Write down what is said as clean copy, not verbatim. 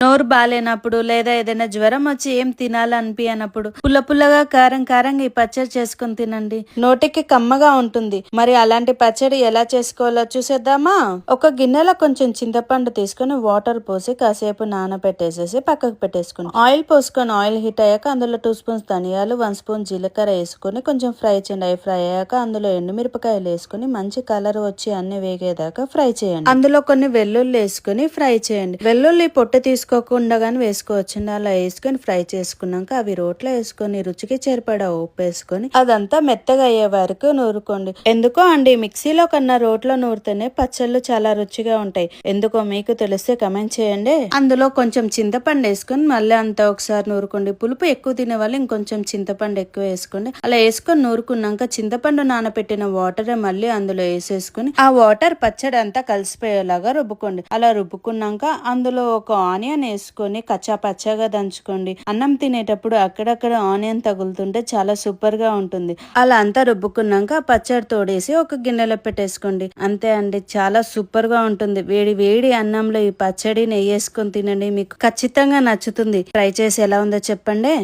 నోరు బాలేనప్పుడు లేదా ఏదైనా జ్వరం వచ్చి ఏం తినాలనిపియనప్పుడు పుల్ల పుల్లగా కారం కారంగా ఈ పచ్చడి చేసుకుని తినండి. నోటికి కమ్మగా ఉంటుంది. మరి అలాంటి పచ్చడి ఎలా చేసుకోవాలో చూసేద్దామా? ఒక గిన్నెలో కొంచెం చింతపండు తీసుకుని వాటర్ పోసి కాసేపు నానబెట్టేసేసి పక్కకు పెట్టేసుకుని ఆయిల్ పోసుకొని ఆయిల్ హీట్ అయ్యాక అందులో 2 స్పూన్స్ ధనియాలు 1 స్పూన్ జీలకర్ర వేసుకుని కొంచెం ఫ్రై చేయండి. అవి ఫ్రై అయ్యాక అందులో ఎండుమిరపకాయలు వేసుకుని మంచి కలర్ వచ్చి అన్ని వేగేదాకా ఫ్రై చేయండి. అందులో కొన్ని వెల్లుల్లి వేసుకుని ఫ్రై చేయండి. వెల్లుల్లి పొట్టు తీసుకోకుండా గానీ వేసుకోవచ్చండి. అలా వేసుకొని ఫ్రై చేసుకున్నాక అవి రోట్లో వేసుకొని రుచికి చేరిపడా ఉప్పు వేసుకొని అదంతా మెత్తగా అయ్యే వరకు నూరుకోండి. ఎందుకో అండి మిక్సీలో కన్నా రోట్లో నూరితేనే పచ్చళ్ళు చాలా రుచిగా ఉంటాయి. ఎందుకో మీకు తెలిస్తే కమెంట్ చేయండి. అందులో కొంచెం చింతపండు వేసుకొని మళ్ళీ అంతా ఒకసారి నూరుకోండి. పులుపు ఎక్కువ తినే వాళ్ళు ఇంకొంచెం చింతపండు ఎక్కువ వేసుకోండి. అలా వేసుకొని నూరుకున్నాక చింతపండు నానబెట్టిన వాటర్ మళ్ళీ అందులో వేసేసుకుని ఆ వాటర్ పచ్చడి అంతా కలిసిపోయేలాగా రుబ్బుకోండి. అలా రుబ్బుకున్నాక అందులో ఒక ఆనియన్ వేసుకొని కచ్చా పచ్చగా దంచుకోండి. అన్నం తినేటప్పుడు అక్కడక్కడ ఆనియన్ తగులుతుంటే చాలా సూపర్ గా ఉంటుంది. అలా అంతా రుబ్బుకున్నాక పచ్చడి తోడేసి ఒక గిన్నెలో పెట్టేసుకోండి. అంతే అండి, చాలా సూపర్ గా ఉంటుంది. వేడి వేడి అన్నంలో ఈ పచ్చడి నెయ్యి వేసుకొని తినండి, మీకు ఖచ్చితంగా నచ్చుతుంది. ట్రై చేసి ఎలా ఉందో చెప్పండి.